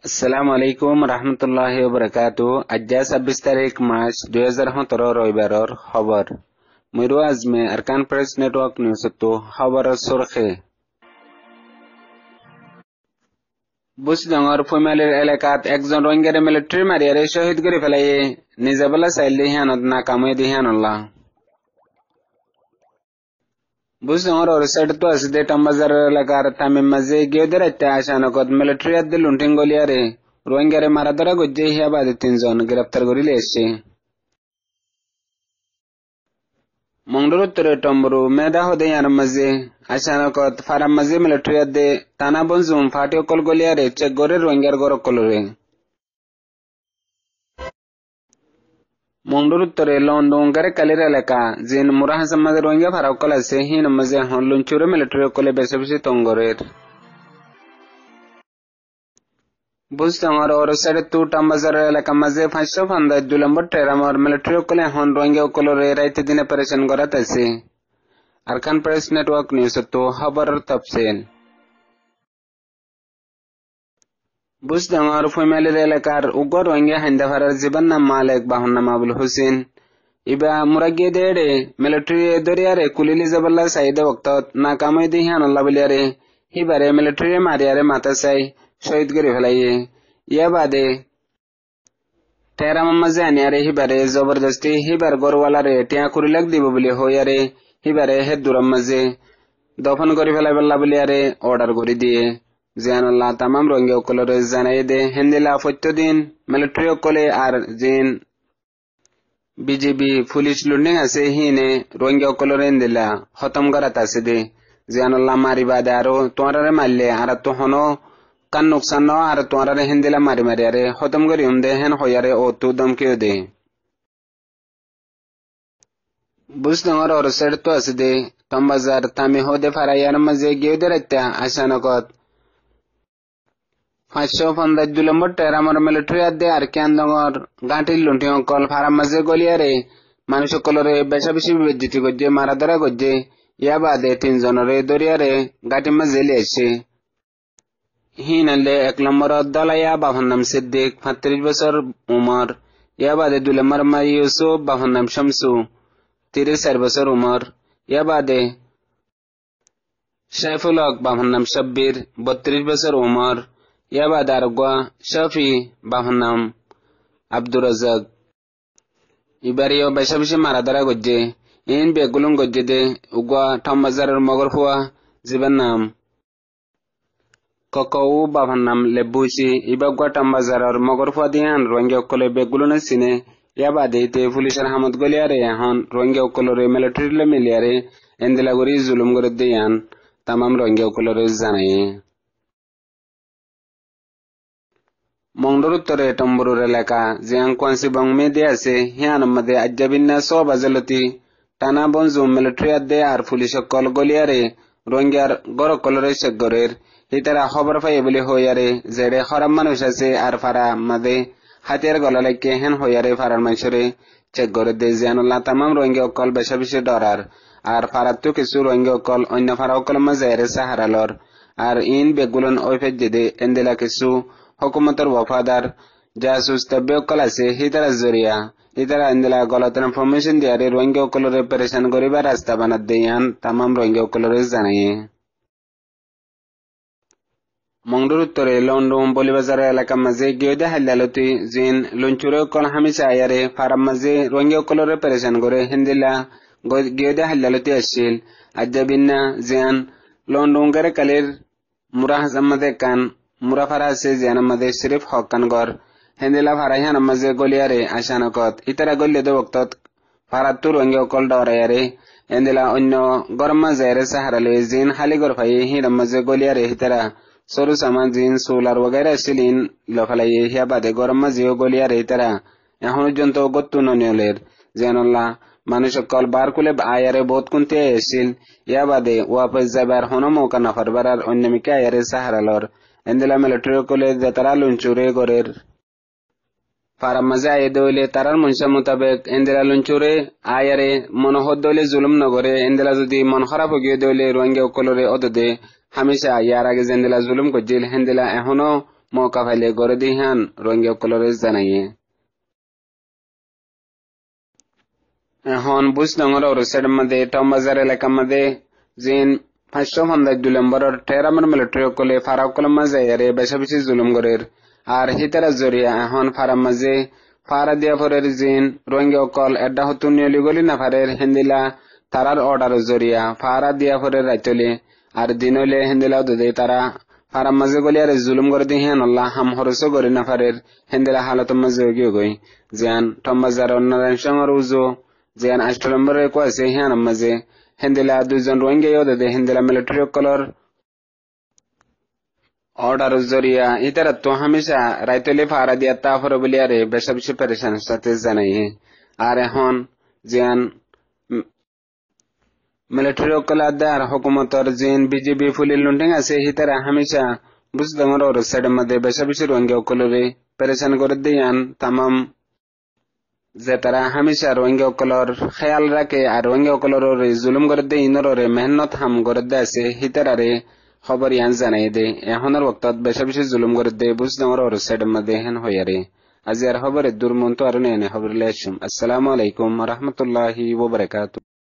আসসালামু আলাইকুম রহমতুল্লাহি ওয়া বারাকাতুহু। আজ 26 তারিখ মার্চ 2017 রবিবারর খবর মইরু আজমে আরকান প্রেস নেটওয়ার্ক নিউজতো খবরের সুরখে বুসডঙ্গর ফুইমালির এলাকাত একজন রোহিঙ্গার মিলিটারি মারিয়ারে শহীদ করে ফেলাইয়ে নিজাবেলা চাইলে হিয়ানত নাকামে দিহানুল্লাহ বুসডঙ্গর ওরসাইড তো আছে দে টাম্বাজার এলাকার তামিম মাঝে গিয়েদের একটা আশানকত মিলিটারি আদ্দে লুন্টিং গলিয়ারে রোহিঙ্গারে মারা ধরা গজ্জে হিয়া বাদে 3 জন গ্রেপ্তার করিলে এসছে। মংডুর উত্তরে টম্বরু মেধা হদে ইয়ার মাঝে আশানকত ফারাম মাঝে মিলিটারি আদ্দে টানা বনজুম ফাটি অকল গলিয়ারে চেক গড়ে রোহিঙ্গার গড় কলরে মংডুর উত্তরে লন্ডন গারে কালির এলাকা জিন মুরা হাসান মাঝে রোহিঙ্গা ফারা অকল আছে হিন মাঝে হন লুঞ্চুরে মিলিটারি অকলে বেশি বেশি তঙ্গরের বুঝতামার ওর সাইডে তু টাম্বাজার এলাকা মাঝে 500 ফান্দা 2 নম্বর টেরামর মিলিটারি অকলে হন রোহিঙ্গা অকলরে রাইতে দিনে পারেশন করাতেছে। আরকান প্রেস নেটওয়ার্ক নিউজ তো খবর তফসিল বুঝতামার ফুইমালির এলাকার উগর রোহিঙ্গা হাইন্দাভারার জীবন নাম মালিক বাহন নাম আবুল হোসেন ইবা মুরাগিয়ে দেড়ে মিলিটারি দরিয়ারে কুলিলি জবল্লা সাইদে ওক্তত নাকামে দিহানুল্লাহ বলিয়ারে হিবারে মিলিটারি মারিয়ারে মাথা চাই শহীদ করে ফেলাইয়ে ইয়া বাদে টেরাম মাঝে আনিয়ারে হিবারে জবরদস্তি হিবার গরওয়ালারে টিয়া কুড়িলাক দিব বলি হইয়ারে হিবারে হে দূরম মাঝে দফন করে ফেলাই বল্লা বলিয়ারে অর্ডার করে দিয়ে জিয়ানুল্লাহ তামাম রোহিঙ্গা অকলরে জানাই দে হেন্দিলা প্রত্যেকদিন মিলিটারি অকলে আর জিন বিজেপি পুলিশ লুন্ডিং আছে হিনে রোহিঙ্গা অকলরে হেন্দিলা খতম করাত আছে দে জিয়ানুল্লাহ মারিবা দে আরো তোমারে মারলে আর তো হনো কান নুকসান ন আর তোমারে হেন্দিলা মারি মারি আরে খতম করি দে হেন হইয়ারে ও তু দমকেও দে বুঝদঙ্গর ওর সাইড তো আছে দে টম্বাজার তামি হদে ফারাইয়ার মাঝে গিয়ে দে রাইতা আশানকত 500 ফান্দা 2 নম্বর টেরামর মিলিটারি আদে আর কেন্দঙ্গর গাঁটির লুন্টি অকল ফারাম মাঝে গলিয়ারে মানুষ অকলরে বেশা বেশি বিবেজিত গজ্জে মারা ধরা গজ্জে ইয়া বাদে 3 জনরে দরিয়ারে গাঁটি মাঝে লিয়েছে হিনালে 1 নম্বর দলাইয়া বাহন নাম সিদ্দিক 35 বছর উমর ইয়া বাদে 2 নম্বর মাই ইউসুফ বাহন নাম শামসু 34 বছর উমর ইয়া বাদে শাইফুল হক বাহন নাম শাব্বির 32 বছর উমর ইয়া বাদে আরগা শফি বাহন নাম আব্দুর রাজাক ইবারিও বেশা বেশি মারা ধরা গজ্জে ইন বেগুলুম গজ্জে দে উগা টম্বাজারের মগর হুয়া জীবন নাম ককৌ বাভার নাম লেবুসি ইবাগুয়া টম্বাজারের মগর হুয়া দিয়ান রোহিঙ্গা অকলে বেগুলুনে সিনে ইয়া বাদে তে পুলিশের হামত গলিয়ারে এখন রোহিঙ্গা অকলরে মিলিটারিলে মিলিয়ারে এন্দিলা গরি জুলুম করে দিয়ান তামাম রোহিঙ্গা অকলরে জানাই মংডুর উত্তরে টম্বরুর এলাকা জিয়াং কোয়ান্সি বং মেদে আছে হিয়ান মধ্যে আজ্জাবিন্না সব আজালতি টানা বনজুম মিলিটারি আদে আর পুলিশ কল গলিয়ারে রোহিঙ্গার গড় কলরে শেখগরের হিতারা খবর পাই বলে হইয়ারে জেড়ে খরাম মানুষ আছে আর ফারা মাদে হাতিয়ার গলালাইকে হেন হইয়ারে ফারার মানুষরে চেক করে দে জিয়ানুল্লাহ তামাম রোহিঙ্গা অকল বেশা বেশি ডরার আর ফারাত তো কিছু রোহিঙ্গা অকল অন্য ফারা অকল মাঝে সাহারালর আর ইন বেগুলন ওই ফেজে দে এন্দেলা কিছু হুকুমতের ওয়াফাদার জাসুস তবে অকল আছে হিতারা জরিয়া হিতারা এন্দেলা গলত ইনফরমেশন দিয়ারে রোহিঙ্গা অকলরে পরেশান করিবার রাস্তা বানাত দেয়ান তামাম রোহিঙ্গা অকলরে জানাইয়ে মংডুর উত্তরে লন্ডন বলিবাজার এলাকা মাঝে গিয়ে হাল্লালতি জিন লঞ্চুরে অকল হামিসা আয়ারে ফারাম মাঝে রোহিঙ্গা অকলরে পরেশান করে হিন্দিলা গিয়ে হাল্লালতি আসছিল আজ্জাবিন্না জিয়ান লন্ডন গারে কালির মুরা হাসান মাঝে কান মুরা ফারা আছে জিয়ান মাঝে শরীফ হক কানগর হিন্দিলা ফারাইহান মাঝে গলিয়ারে আশানকত ইতারা গলিয়ে দে বক্তত ফারাত্তু রোহিঙ্গা অকল ডরায়ারে হিন্দিলা অন্য গরম মাঝে সাহারালে জিন হালিগর ফাই হিরাম মাঝে গলিয়ারে হিতারা সরু সামান জিন সোলার वगैरह সিলিন লফালাই হিয়া বাদে গরম মাঝেও গলিয়ারে হিতারা এখন পর্যন্ত গত্তু ননিয়লের জানাল্লাহ মানুষ কল বার কুলে আয়ারে বহুত কুনতে এসিল ইয়া বাদে ওয়াপস যাবার হনো মৌকা না ফারবারার অন্যমিকে আয়ারে সাহারালর এন্দিলা মিলিটারি কোলে তারা লুঞ্চুরে গরের ফারাম মাঝে আয়ে দইলে তারার মনসা মোতাবেক এন্দিলা লুঞ্চুরে আয়ারে মনোহর দইলে জুলুম নগরে এন্দিলা যদি মন খারাপ হয়ে দইলে রোহিঙ্গা অকলরে অদদে হামেশা ইয়ার আগে জেন্দিলা জুলুম গজ্জিল হেন্দিলা এখনো মৌকা পাইলে গড়ে দিহান রোহিঙ্গা কলরে জানাইয়ে এখন বুঝনগর ওরসের মধ্যে টমবাজার এলাকার মধ্যে জিন 552 নম্বরের টেরামের মিলিটারি কলে ফারাক কলম মাঝে এরে বেশা বেশি জুলুম গরের আর হিতারা জরিয়া এখন ফারাম মাঝে ফারা দিয়া ফরের জিন রোহিঙ্গা কল এডা হতুন নিয়লি গলি না ফারের হিন্দিলা তারার অর্ডার জরিয়া ফারা দিয়া ফরের রাইতলে আর দিন হইলে হিন্দিলা দে তারা ফারাম মাঝে গলি আর জুলুম করে দিয়ে আল্লাহ হাম হরসো গরি না ফারের হিন্দিলা হালত মাঝে গিয়ে গই জিয়ান টমবাজার নারায়ণ সঙ্গর উজো জিয়ান 8 নম্বরে কয়েছে হিয়ান মাঝে হিন্দিলা 2 জন রোহিঙ্গা দে হিন্দিলা মিলিটারি কলর অর্ডার জরিয়া ইতারা তো হামেশা রাইতলে ফারা দিয়া তা ফর বলি আরে বেশা বেশি পেরেশান সাথে জানাই আর এখন জিয়ান মিলিটারি কলাদার হুকুমতর জিন বিজেপি ফুলিল লুন্ডিং আছে হিতারা হামেশা বুঝদমর ওর সাইড মধ্যে বেশা বেশি রোহিঙ্গা কলরে পেরেশান করে দিয়ান তামাম যে তারা হামেশা রোহিঙ্গা কলর খেয়াল রাখে আর রোহিঙ্গা কলর জুলুম করে দে ইনরে মেহনত হাম করে দে আছে হিতারারে খবর ইয়ান জানাই দে এখনের ওক্তত বেশা বেশি জুলুম করে দে বুঝদমর ওর সাইড মধ্যে হেন হইয়ারে আজি আর খবরে দূর মন্ত আর নেনে খবর লেছুম। আসসালামু আলাইকুম ওয়া রাহমাতুল্লাহি ওয়া বারাকাতুহু।